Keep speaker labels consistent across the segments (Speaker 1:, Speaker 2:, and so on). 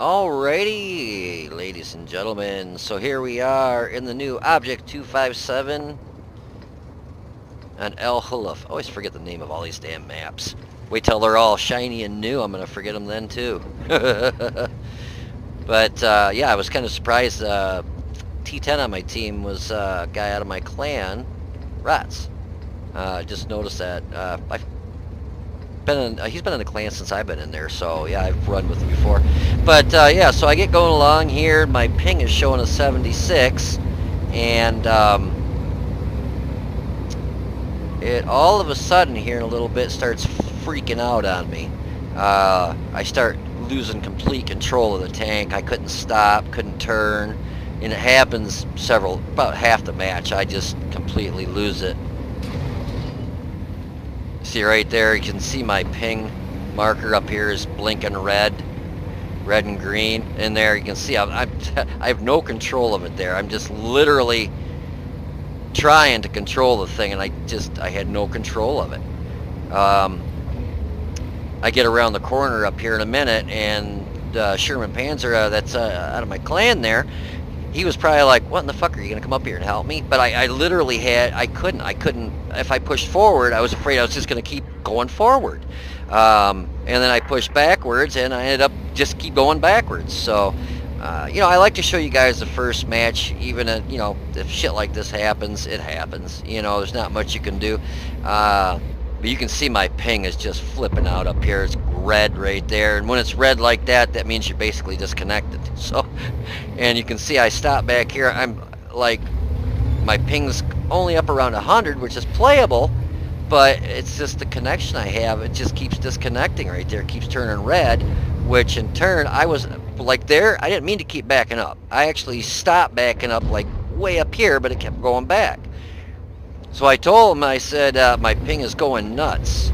Speaker 1: Alrighty, ladies and gentlemen, so here we are in the new Object 257 on El Khulaf. I always forget the name of all these damn maps. Wait till they're all shiny and new, I'm going to forget them then too. But yeah, I was kind of surprised T10 on my team was a guy out of my clan, Rats. Just noticed that. He's been in the clan since I've been in there, so yeah, I've run with him before. But yeah, so I get going along here. My ping is showing a 76, and it all of a sudden here in a little bit starts freaking out on me. I start losing complete control of the tank. I couldn't stop, couldn't turn, and it happens about half the match. I just completely lose it. See right there, you can see my ping marker up here is blinking red and green. In there you can see I have no control of it there. I'm just literally trying to control the thing, and I had no control of it. I get around the corner up here in a minute, and Sherman Panzer that's out of my clan there, he was probably like, what in the fuck, are you gonna come up here and help me? But I literally I couldn't, if I pushed forward, I was afraid I was just gonna keep going forward. And then I pushed backwards, and I ended up just keep going backwards. So, you know, I like to show you guys the first match, even, you know, if shit like this happens, it happens. You know, there's not much you can do. But you can see my ping is just flipping out up here. It's red right there, and when it's red like that, that means you're basically disconnected. So, and you can see I stop back here. I'm like, my ping's only up around 100, which is playable, but it's just the connection I have. It just keeps disconnecting right there. It keeps turning red, which in turn, I was like there, I didn't mean to keep backing up. I actually stopped backing up like way up here, but it kept going back. So I told him, I said, my ping is going nuts.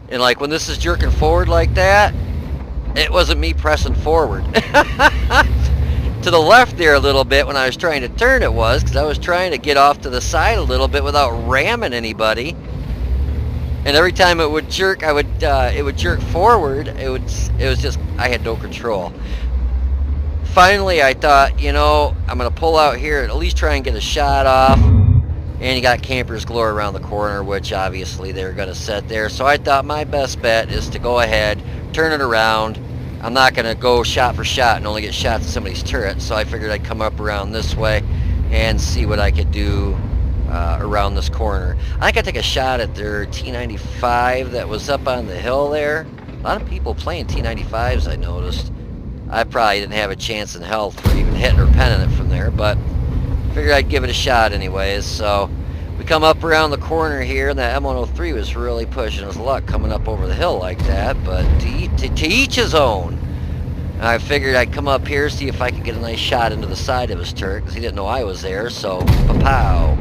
Speaker 1: And like when this is jerking forward like that, it wasn't me pressing forward. To the left there a little bit when I was trying to turn it was, because I was trying to get off to the side a little bit without ramming anybody. And every time it would jerk, it would jerk forward. It was just, I had no control. Finally, I thought, you know, I'm going to pull out here and at least try and get a shot off. And you got campers galore around the corner, which obviously they're going to set there. So I thought my best bet is to go ahead, turn it around. I'm not going to go shot for shot and only get shots at somebody's turret. So I figured I'd come up around this way and see what I could do around this corner. I could take a shot at their T95 that was up on the hill there. A lot of people playing T95s, I noticed. I probably didn't have a chance in hell for even hitting or penning it from there, but figured I'd give it a shot anyways. So we come up around the corner here, and that M103 was really pushing his luck coming up over the hill like that, but to each his own. I figured I'd come up here, see if I could get a nice shot into the side of his turret, because he didn't know I was there, so pa-pow.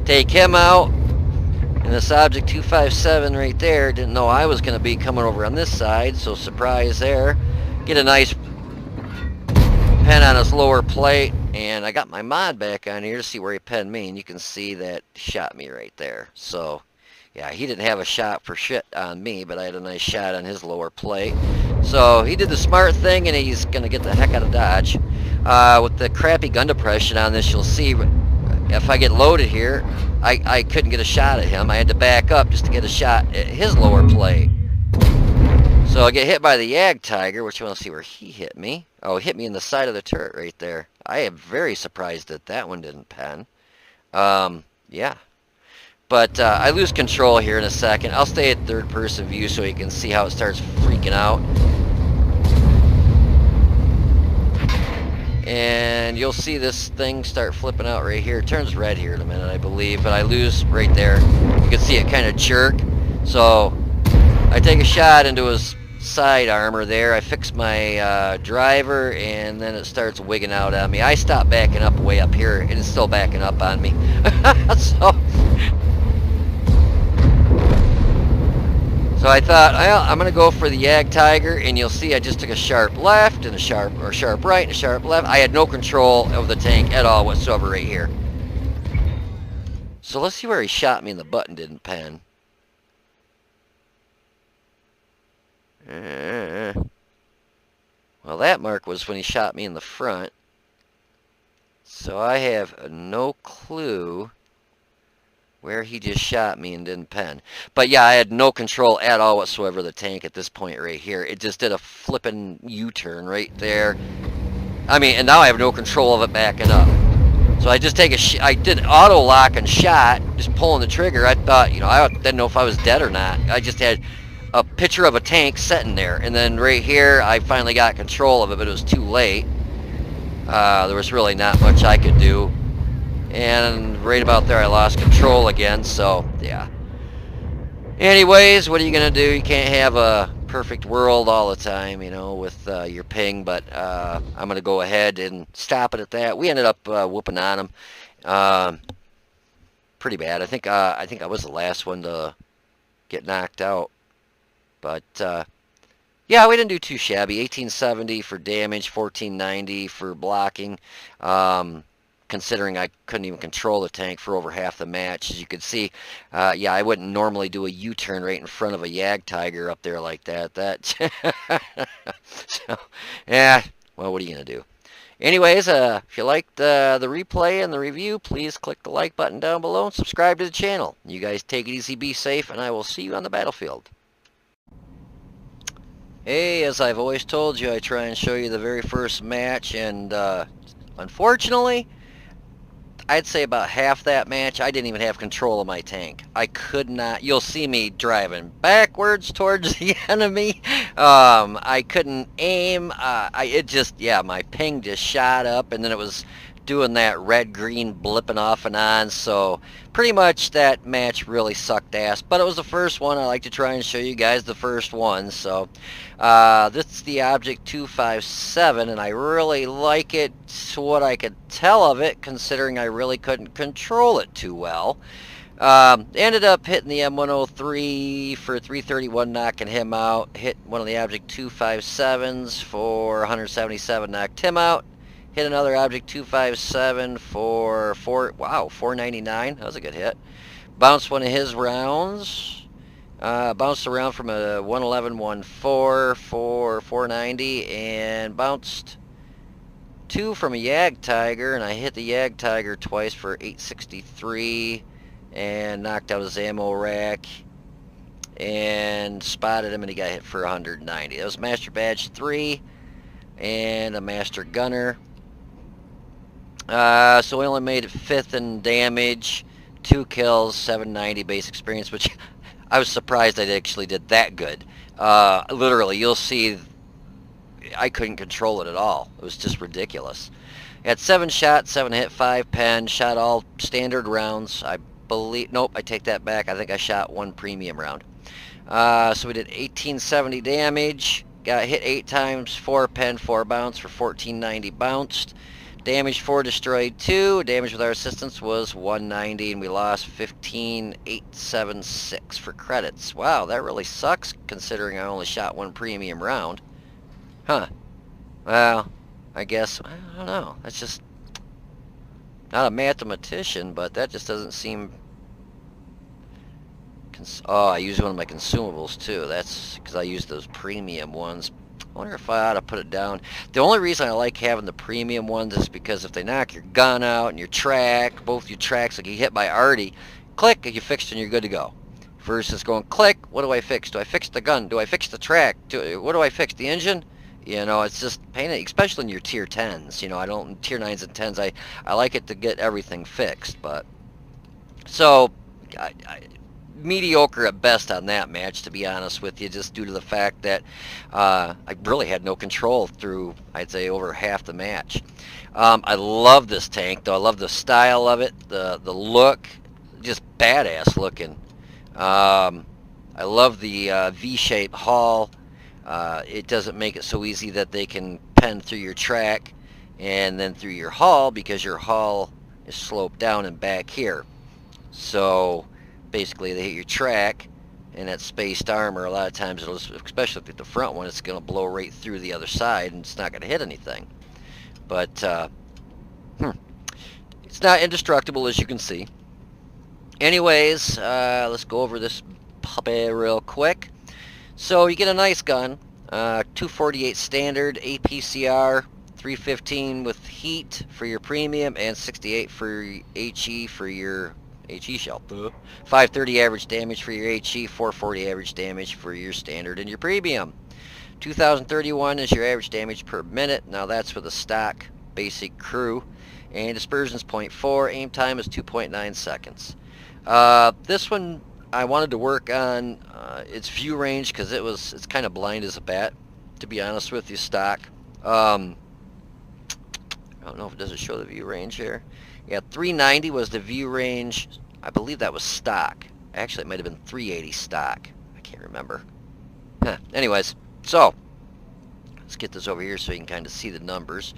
Speaker 1: Take him out, and this Object 257 right there didn't know I was going to be coming over on this side, so surprise there. Get a nice pen on his lower plate, and I got my mod back on here to see where he penned me, and you can see that he shot me right there. So yeah, he didn't have a shot for shit on me, but I had a nice shot on his lower plate. So he did the smart thing, and he's gonna get the heck out of Dodge. With the crappy gun depression on this, you'll see if I get loaded here, I couldn't get a shot at him. I had to back up just to get a shot at his lower plate. So I get hit by the Yag Tiger, which you want to see where he hit me. Oh, he hit me in the side of the turret right there. I am very surprised that that one didn't pen. Yeah. But I lose control here in a second. I'll stay at third person view so you can see how it starts freaking out. And you'll see this thing start flipping out right here. It turns red here in a minute, I believe. But I lose right there. You can see it kind of jerk. So I take a shot into his side armor there. I fix my driver, and then it starts wigging out on me. I stop backing up way up here, and it's still backing up on me. So I thought, well, I'm going to go for the Yag Tiger, and you'll see I just took a sharp left and a sharp right and a sharp left. I had no control of the tank at all whatsoever right here. So let's see where he shot me and the button didn't pen. Well, that mark was when he shot me in the front. So I have no clue where he just shot me and didn't pen. But yeah, I had no control at all whatsoever of the tank at this point right here. It just did a flippin' U-turn right there. I mean, and now I have no control of it backing up. So I just take I did auto lock and shot, just pulling the trigger. I thought, you know, I didn't know if I was dead or not. I just had a picture of a tank sitting there. And then right here, I finally got control of it, but it was too late. There was really not much I could do. And right about there, I lost control again, so yeah. Anyways, what are you going to do? You can't have a perfect world all the time, you know, with your ping, but I'm going to go ahead and stop it at that. We ended up whooping on him. Pretty bad. I think I was the last one to get knocked out. But, yeah, we didn't do too shabby. 1870 for damage, 1490 for blocking. Considering I couldn't even control the tank for over half the match. As you can see, yeah, I wouldn't normally do a U-turn right in front of a Yag Tiger up there like that. So, yeah, well, what are you going to do? Anyways, if you liked the replay and the review, please click the like button down below and subscribe to the channel. You guys take it easy, be safe, and I will see you on the battlefield. Hey, as I've always told you, I try and show you the very first match, and unfortunately, I'd say about half that match, I didn't even have control of my tank. I could not. You'll see me driving backwards towards the enemy. I couldn't aim. Yeah, my ping just shot up, and then it was doing that red-green blipping off and on. So pretty much that match really sucked ass. But it was the first one. I like to try and show you guys the first one. So this is the Object 257, and I really like it to what I could tell of it, considering I really couldn't control it too well. Ended up hitting the M103 for 331, knocking him out. Hit one of the Object 257s for 177, knocked him out. Hit another Object 257 for 499. That was a good hit. Bounced one of his rounds. Bounced around from a 111-14 for 490, and bounced two from a Yag Tiger, and I hit the Yag Tiger twice for 863, and knocked out his ammo rack, and spotted him, and he got hit for 190. That was Master Badge 3, and a Master Gunner. So we only made it 5th in damage, 2 kills, 790 base experience, which I was surprised I actually did that good. Literally, you'll see I couldn't control it at all. It was just ridiculous. I had 7 shots, 7 hit, 5 pen, shot all standard rounds. I believe, nope, I take that back. I think I shot 1 premium round. So we did 1870 damage, got hit 8 times, 4 pen, 4 bounce for 1490 bounced. Damage 4, destroyed 2. Damage with our assistance was 190, and we lost 15,876 for credits. Wow, that really sucks considering I only shot 1 premium round. Huh. Well, I guess, I don't know. That's just not a mathematician, but that just doesn't seem... Oh, I used one of my consumables too. That's because I used those premium ones. I wonder if I ought to put it down. The only reason I like having the premium ones is because if they knock your gun out and your track, both your tracks, like you hit by Artie, click, you fixed and you're good to go. Versus going click, what do I fix? Do I fix the gun? Do I fix the track? What do I fix? The engine? You know, it's just pain, especially in your tier 10s. You know, I don't, tier 9s and 10s, I like it to get everything fixed, but... So, mediocre at best on that match, to be honest with you, just due to the fact that I really had no control through, I'd say, over half the match. I love this tank, though. I love the style of it, the look, just badass looking. I love the V-shaped hull. It doesn't make it so easy that they can pen through your track and then through your hull, because your hull is sloped down and back here. So basically they hit your track, and that spaced armor, a lot of times, it'll, especially with the front one, it's going to blow right through the other side, and it's not going to hit anything. But it's not indestructible, as you can see. Anyways, let's go over this puppy real quick. So you get a nice gun, 248 standard, APCR, 315 with heat for your premium, and 68 for HE for your HE shell. 530 average damage for your HE, 440 average damage for your standard and your premium. 2031 is your average damage per minute. Now that's with a stock basic crew. And dispersion's 0.4, aim time is 2.9 seconds. This one I wanted to work on its view range because it's kind of blind as a bat, to be honest with you, stock. I don't know if it doesn't show the view range here. Yeah, 390 was the view range. I believe that was stock. Actually, it might have been 380 stock. I can't remember. Anyways, so let's get this over here so you can kind of see the numbers.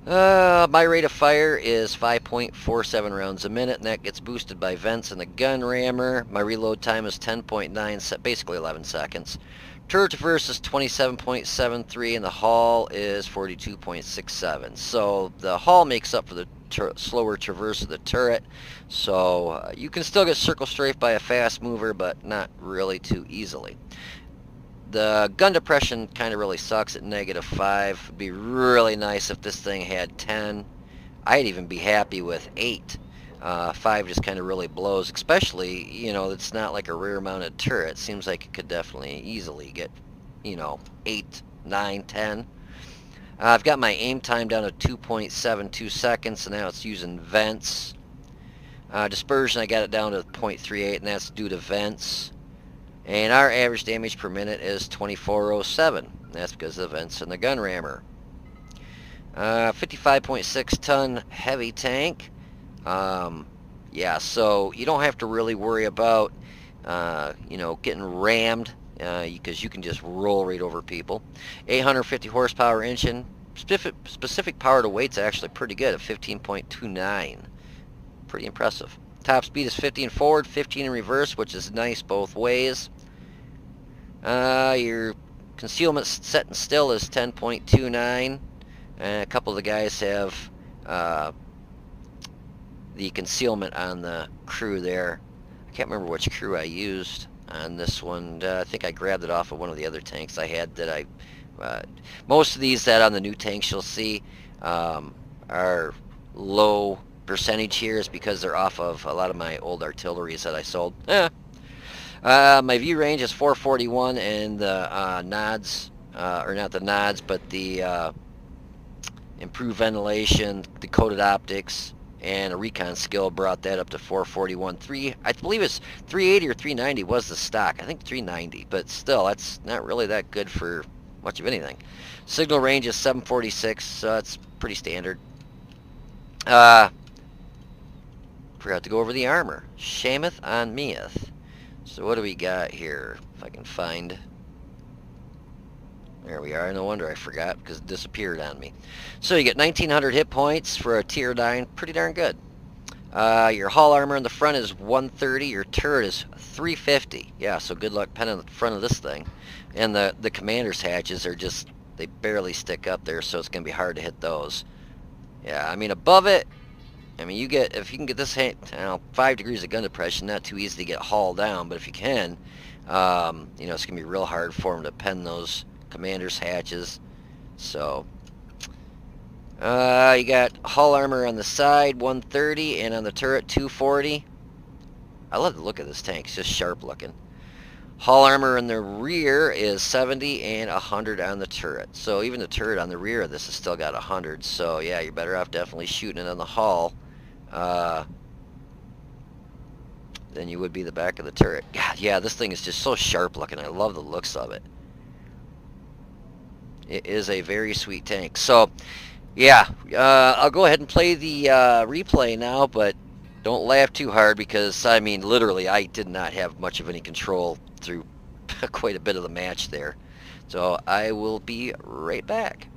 Speaker 1: My rate of fire is 5.47 rounds a minute, and that gets boosted by vents and the gun rammer. My reload time is 10.9, basically 11 seconds. Turret traverse is 27.73, and the haul is 42.67. So the haul makes up for the slower traverse of the turret. So you can still get circle strafed by a fast mover, but not really too easily. The gun depression kind of really sucks at -5. It'd be really nice if this thing had 10. I'd even be happy with 8. 5 just kind of really blows, especially, you know, it's not like a rear mounted turret. Seems like it could definitely easily get, you know, 8, 9, 10. I've got my aim time down to 2.72 seconds, and now it's using vents. Dispersion, I got it down to 0.38, and that's due to vents. And our average damage per minute is 2407. That's because of the vents and the gun rammer. 55.6 ton heavy tank. Yeah, so you don't have to really worry about, you know, getting rammed, because you can just roll right over people. 850 horsepower engine. Specific power to weight's actually pretty good at 15.29. Pretty impressive. Top speed is 15 forward, 15 in reverse, which is nice both ways. Your concealment set and still is 10.29. A couple of the guys have the concealment on the crew there. I can't remember which crew I used on this one. I think I grabbed it off of one of the other tanks I had that I... most of these that on the new tanks you'll see are low percentage here is because they're off of a lot of my old artilleries that I sold. My view range is 441, and the nods, or not the nods, but the improved ventilation, decoded optics, and a recon skill brought that up to 441. I believe it's 380 or 390 was the stock. I think 390, but still, that's not really that good for much of anything. Signal range is 746, so that's pretty standard. Forgot to go over the armor. Shameth on Meath. So what do we got here? If I can find... There we are. No wonder I forgot, because it disappeared on me. So you get 1900 hit points for a tier 9. Pretty darn good. Your hull armor in the front is 130. Your turret is 350. Yeah, so good luck penning the front of this thing. And the commander's hatches are just... They barely stick up there, so it's going to be hard to hit those. Yeah, I mean, above it... I mean, if you can get this, 5 degrees of gun depression, not too easy to get hauled down, but if you can, you know, it's going to be real hard for them to pen those commander's hatches. So, you got hull armor on the side, 130, and on the turret, 240. I love the look of this tank. It's just sharp looking. Hull armor in the rear is 70 and 100 on the turret. So even the turret on the rear of this has still got 100. So yeah, you're better off definitely shooting it on the hull than you would be the back of the turret. God, yeah, this thing is just so sharp looking. I love the looks of it. It is a very sweet tank. So yeah, I'll go ahead and play the replay now, but don't laugh too hard because, I mean, literally, I did not have much of any control through quite a bit of the match there. So I will be right back.